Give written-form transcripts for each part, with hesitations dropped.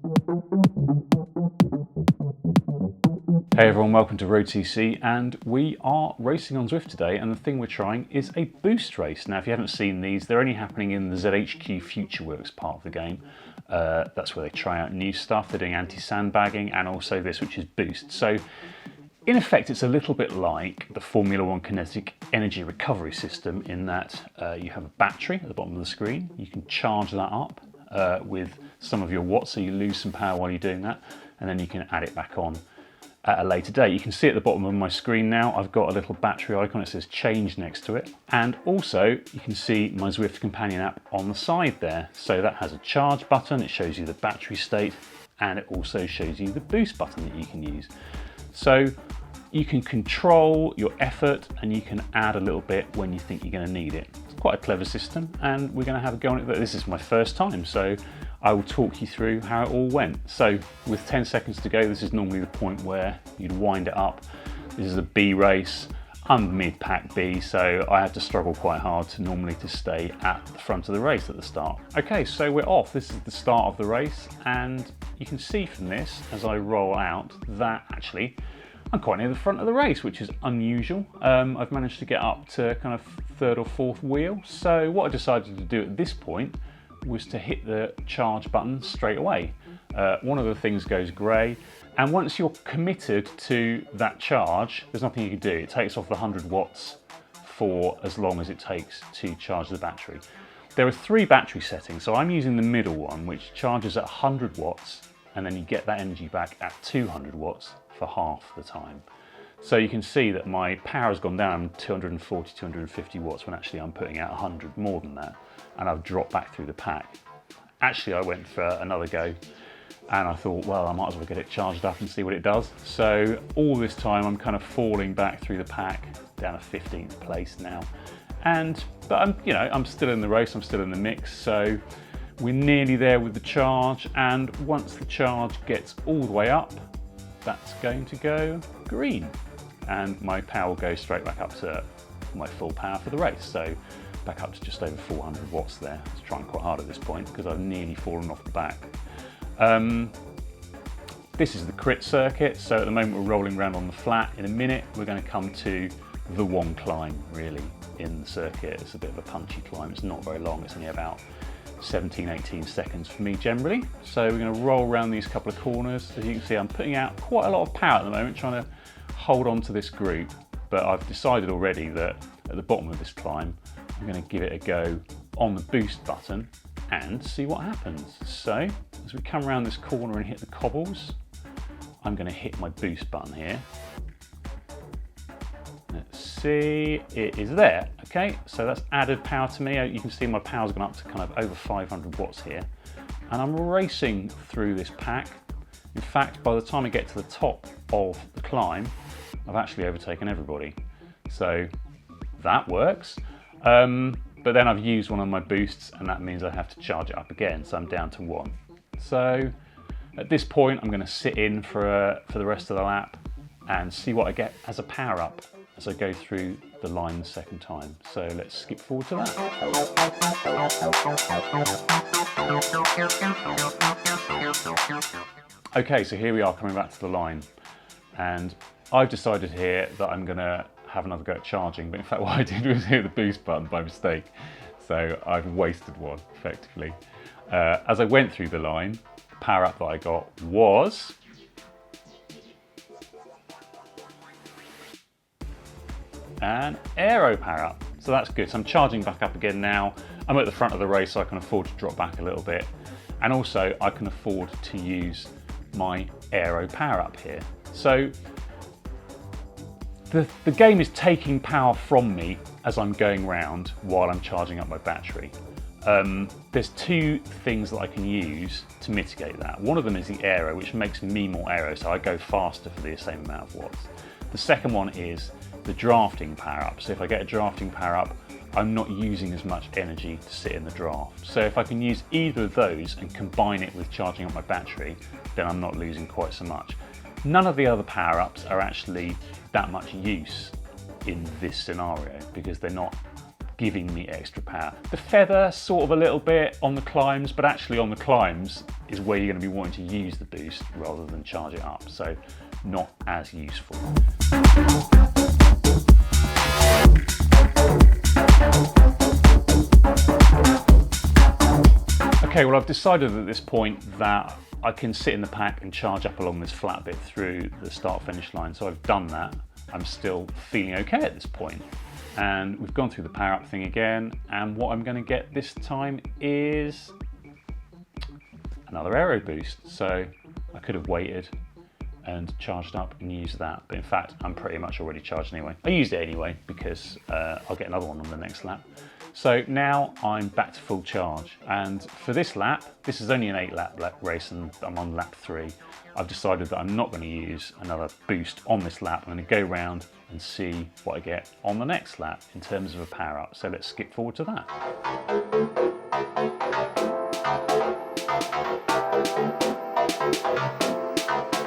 Hey everyone, welcome to road.cc, and we are racing on Zwift today, and the thing we're trying is a boost race. Now if you haven't seen these, they're only happening in the ZHQ FutureWorks part of the game. That's where they try out new stuff. They're doing anti-sandbagging and also this, which is boost. So in effect it's a little bit like the Formula 1 kinetic energy recovery system in that you have a battery at the bottom of the screen. You can charge that up with some of your watts, so you lose some power while you're doing that, and then you can add it back on at a later date. You can see at the bottom of my screen now I've got a little battery icon. It says change next to it, and also you can see my Zwift companion app on the side there. So that has a charge button, it shows you the battery state, and it also shows you the boost button that you can use. So you can control your effort and you can add a little bit when you think you're going to need it. It's quite a clever system, and we're going to have a go on it. This is my first time, so I will talk you through how it all went. So with 10 seconds to go, this is normally the point where you'd wind it up. This is a B race. I'm mid-pack B, so I had to struggle quite hard to stay at the front of the race at the start. Okay, so we're off. This is the start of the race, and you can see from this as I roll out that actually I'm quite near the front of the race, which is unusual. I've managed to get up to kind of third or fourth wheel. So what I decided to do at this point was to hit the charge button straight away. One of the things goes grey, and once you're committed to that charge, there's nothing you can do. It takes off the 100 watts for as long as it takes to charge the battery. There are 3 battery settings, so I'm using the middle one, which charges at 100 watts, and then you get that energy back at 200 watts for half the time. So you can see that my power has gone down 240, 250 watts when actually I'm putting out 100 more than that, and I've dropped back through the pack. Actually, I went for another go and I thought, well, I might as well get it charged up and see what it does. So all this time I'm kind of falling back through the pack, down to 15th place now. But I'm still in the race, I'm still in the mix, so we're nearly there with the charge, and once the charge gets all the way up, that's going to go green, and my power will go straight back up to my full power for the race. So back up to just over 400 watts there. I was trying quite hard at this point because I've nearly fallen off the back. This is the crit circuit, so at the moment we're rolling around on the flat. In a minute we're going to come to the one climb really in the circuit. It's a bit of a punchy climb, it's not very long, it's only about 17-18 seconds for me generally. So we're going to roll around these couple of corners. As you can see, I'm putting out quite a lot of power at the moment, trying to hold on to this group, but I've decided already that at the bottom of this climb I'm going to give it a go on the boost button and see what happens. So as we come around this corner and hit the cobbles, I'm going to hit my boost button here. Let's see, it is there. Okay, so that's added power to me. You can see my power's gone up to kind of over 500 watts here, and I'm racing through this pack. In fact, by the time I get to the top of the climb, I've actually overtaken everybody. So that works. But then I've used one of my boosts, and that means I have to charge it up again, so I'm down to 1. So at this point, I'm going to sit in for the rest of the lap and see what I get as a power up as I go through the line the second time. So let's skip forward to that. Okay, so here we are coming back to the line, and I've decided here that I'm going to have another go at charging, but in fact what I did was hit the boost button by mistake, so I've wasted one effectively. As I went through the line, the power up that I got was an aero power up, so that's good. So I'm charging back up again now. I'm at the front of the race, so I can afford to drop back a little bit, and also I can afford to use my aero power up here. So the game is taking power from me as I'm going round while I'm charging up my battery. There's 2 things that I can use to mitigate that. One of them is the aero, which makes me more aero, so I go faster for the same amount of watts. The second one is the drafting power up. So if I get a drafting power up, I'm not using as much energy to sit in the draft. So if I can use either of those and combine it with charging up my battery, then I'm not losing quite so much. None of the other power-ups are actually that much use in this scenario because they're not giving me extra power. The feather, sort of a little bit on the climbs, but actually on the climbs is where you're going to be wanting to use the boost rather than charge it up, so not as useful. Okay, well I've decided at this point that I can sit in the pack and charge up along this flat bit through the start-finish line, so I've done that. I'm still feeling okay at this point. And we've gone through the power up thing again, and what I'm going to get this time is another aero boost. So I could have waited and charged up and used that, but in fact I'm pretty much already charged anyway. I used it anyway because I'll get another one on the next lap. So now I'm back to full charge, and for this lap, this is only an 8-lap race and I'm on lap 3. I've decided that I'm not going to use another boost on this lap. I'm going to go round and see what I get on the next lap in terms of a power up. So let's skip forward to that.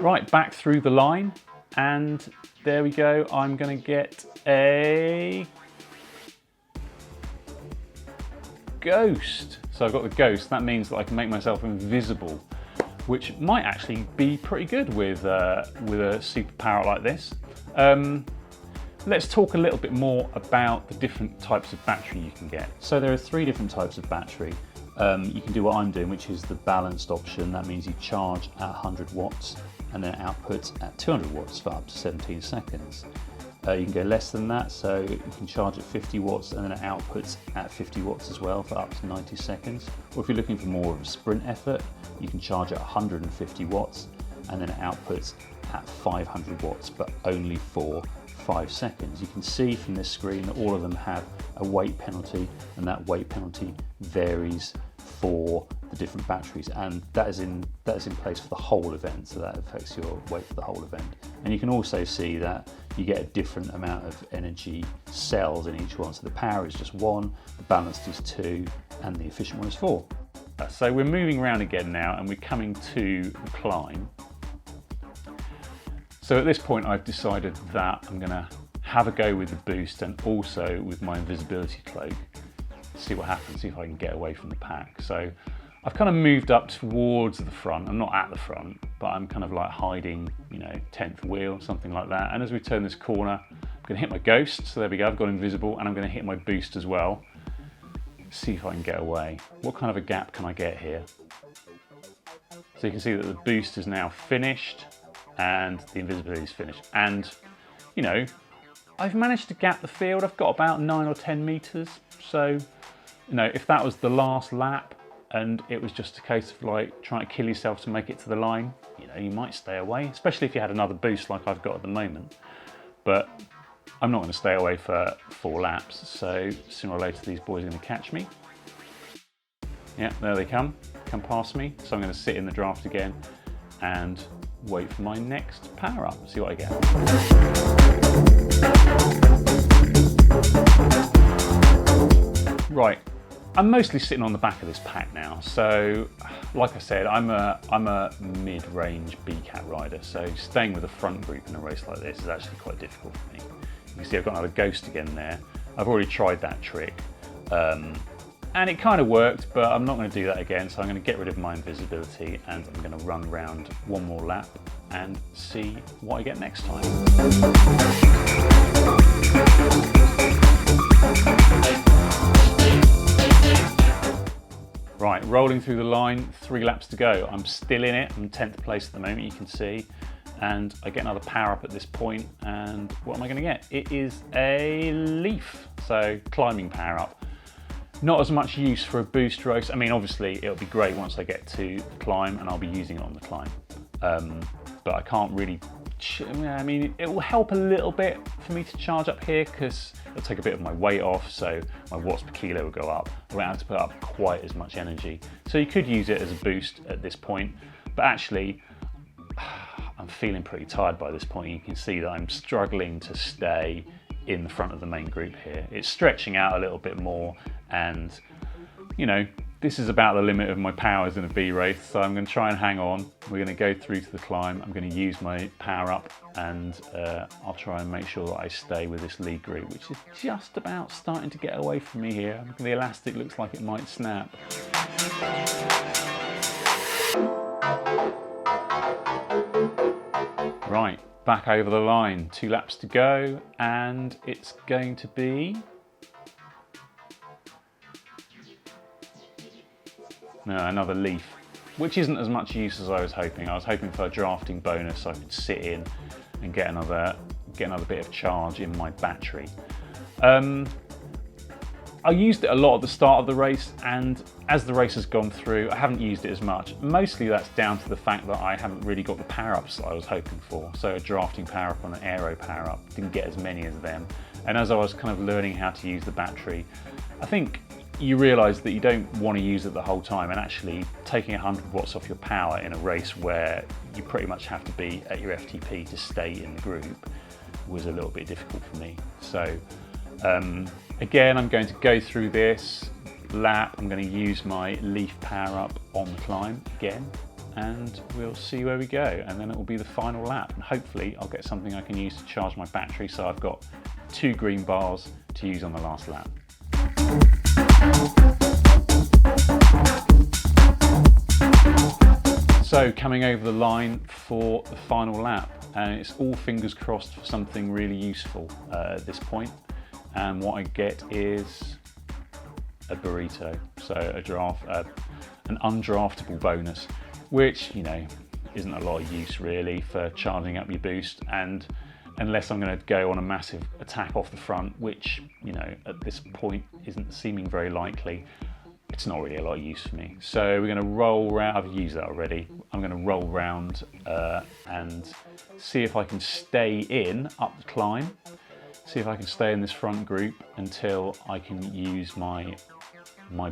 Right, back through the line, and there we go. I'm going to get a ghost. So I've got the ghost. That means that I can make myself invisible, which might actually be pretty good with a super power like this. Let's talk a little bit more about the different types of battery you can get. So there are 3 different types of battery. You can do what I'm doing, which is the balanced option. That means you charge at 100 watts and then output at 200 watts for up to 17 seconds. You can go less than that, so you can charge at 50 watts and then it outputs at 50 watts as well for up to 90 seconds. Or if you're looking for more of a sprint effort, you can charge at 150 watts and then it outputs at 500 watts, but only for 5 seconds. You can see from this screen that all of them have a weight penalty, and that weight penalty varies for the different batteries, and that is in place for the whole event, so that affects your weight for the whole event. And you can also see that you get a different amount of energy cells in each one. So the power is just 1, the balanced is 2, and the efficient one is 4. So we're moving around again now, and we're coming to the climb. So at this point I've decided that I'm going to have a go with the boost and also with my invisibility cloak. See what happens, see if I can get away from the pack. So I've kind of moved up towards the front. I'm not at the front, but I'm kind of like hiding, 10th wheel, something like that. And as we turn this corner, I'm going to hit my ghost. So there we go, I've got invisible, and I'm going to hit my boost as well. See if I can get away. What kind of a gap can I get here? So you can see that the boost is now finished and the invisibility is finished. And, I've managed to gap the field. I've got about 9 or 10 meters. So, if that was the last lap and it was just a case of like trying to kill yourself to make it to the line, you might stay away, especially if you had another boost like I've got at the moment. But I'm not going to stay away for 4 laps. So sooner or later, these boys are going to catch me. Yeah, there they come past me. So I'm going to sit in the draft again and wait for my next power up, see what I get. Right, I'm mostly sitting on the back of this pack now. So, like I said, I'm a mid-range BCAT rider. So staying with the front group in a race like this is actually quite difficult for me. You can see I've got another ghost again there. I've already tried that trick. And it kind of worked, but I'm not going to do that again. So I'm going to get rid of my invisibility and I'm going to run around one more lap and see what I get next time. Right, rolling through the line, 3 laps to go. I'm still in it, I'm 10th place at the moment, you can see. And I get another power up at this point, and what am I going to get? It is a leaf, so climbing power up. Not as much use for a boost race. I mean, obviously it'll be great once I get to the climb and I'll be using it on the climb. But I can't really, I mean, it will help a little bit for me to charge up here because it'll take a bit of my weight off, so my watts per kilo will go up. I won't have to put up quite as much energy. So you could use it as a boost at this point, but actually, I'm feeling pretty tired by this point. You can see that I'm struggling to stay in the front of the main group here. It's stretching out a little bit more, and you know, this is about the limit of my powers in a B race, so I'm going to try and hang on. We're going to go through to the climb. I'm going to use my power up, and I'll try and make sure that I stay with this lead group, which is just about starting to get away from me here. The elastic looks like it might snap. Right, back over the line, 2 laps to go, and it's going to be another leaf, which isn't as much use as I was hoping. I was hoping for a drafting bonus so I could sit in and get another bit of charge in my battery. I used it a lot at the start of the race, and as the race has gone through, I haven't used it as much. Mostly that's down to the fact that I haven't really got the power-ups that I was hoping for. So a drafting power-up and an aero power-up, didn't get as many as them. And as I was kind of learning how to use the battery, I think you realise that you don't want to use it the whole time, and actually taking 100 watts off your power in a race where you pretty much have to be at your FTP to stay in the group was a little bit difficult for me. So again, I'm going to go through this lap. I'm going to use my leaf power up on the climb again, and we'll see where we go, and then it will be the final lap, and hopefully I'll get something I can use to charge my battery, so I've got 2 green bars to use on the last lap. So coming over the line for the final lap, and it's all fingers crossed for something really useful at this point. And what I get is a burrito, so an undraftable bonus, which, you know, isn't a lot of use really for charging up your boost, and unless I'm going to go on a massive attack off the front, which, you know, at this point isn't seeming very likely, it's not really a lot of use for me. So we're going to roll around. I've used that already. I'm going to roll around and see if I can stay in up the climb, see if I can stay in this front group until I can use my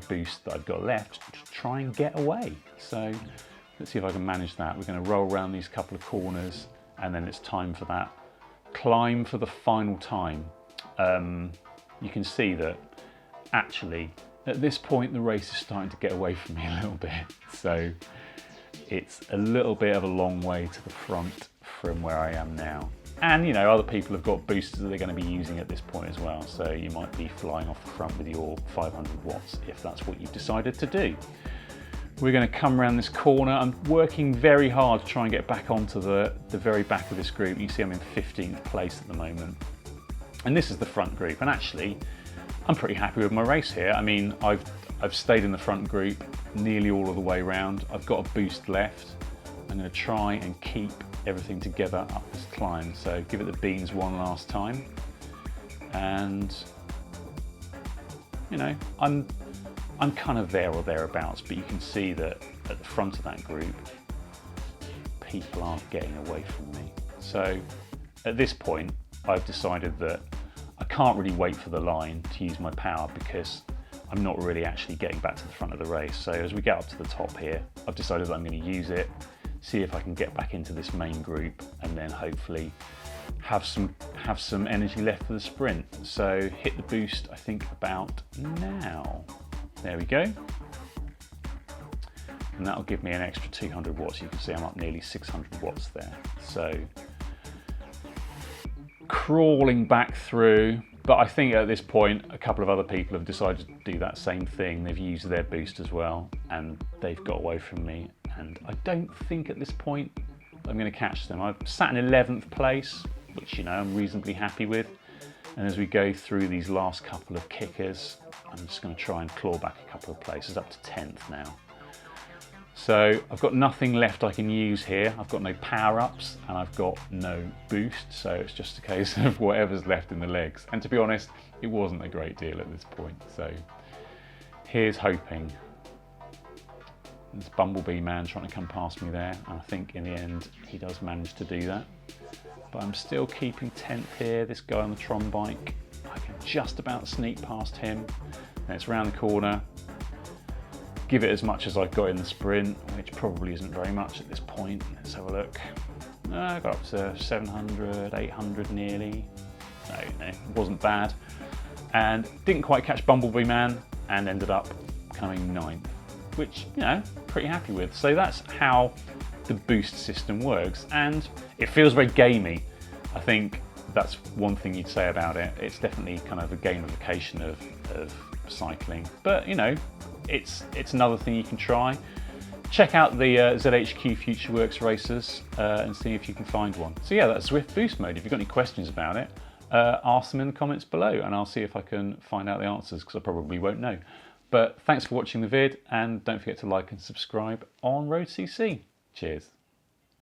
boost that I've got left to try and get away. So let's see if I can manage that. We're going to roll around these couple of corners, and then it's time for that climb for the final time. You can see that actually at this point the race is starting to get away from me a little bit, so it's a little bit of a long way to the front from where I am now. And, you know, other people have got boosters that they're going to be using at this point as well, so you might be flying off the front with your 500 watts if that's what you've decided to do. We're going to come around this corner. I'm working very hard to try and get back onto the very back of this group. You see I'm in 15th place at the moment. And this is the front group, and actually I'm pretty happy with my race here. I mean, I've stayed in the front group nearly all of the way around. I've got a boost left. I'm going to try and keep everything together up this climb. So give it the beans one last time. And, you know, I'm kind of there or thereabouts, but you can see that at the front of that group, people aren't getting away from me. So at this point, I've decided that I can't really wait for the line to use my power because I'm not really actually getting back to the front of the race. So as we get up to the top here, I've decided that I'm going to use it, see if I can get back into this main group, and then hopefully have some energy left for the sprint. So hit the boost, I think about now. There we go. And that'll give me an extra 200 watts. You can see I'm up nearly 600 watts there. So crawling back through, but I think at this point a couple of other people have decided to do that same thing. They've used their boost as well, and they've got away from me, and I don't think at this point I'm going to catch them. I've sat in 11th place, which, you know, I'm reasonably happy with, and as we go through these last couple of kickers, I'm just going to try and claw back a couple of places up to 10th now. So I've got nothing left I can use here. I've got no power-ups and I've got no boost, so it's just a case of whatever's left in the legs. And to be honest, it wasn't a great deal at this point. So here's hoping. There's Bumblebee Man trying to come past me there, and I think in the end he does manage to do that. But I'm still keeping 10th here. This guy on the Tron bike, I can just about sneak past him. And it's around the corner. Give it as much as I've got in the sprint, which probably isn't very much at this point. Let's have a look. I got up to 700, 800 nearly. No, it wasn't bad. And didn't quite catch Bumblebee Man, and ended up coming 9th, which, you know, pretty happy with. So that's how the boost system works, and it feels very gamey. I think that's one thing you'd say about it. It's definitely kind of a gamification of cycling, but you know, it's another thing you can try. Check out the ZHQ FutureWorks races and see if you can find one. So yeah, that's Zwift Boost mode. If you've got any questions about it, ask them in the comments below and I'll see if I can find out the answers, because I probably won't know. But thanks for watching the vid, and don't forget to like and subscribe on road.cc. Cheers.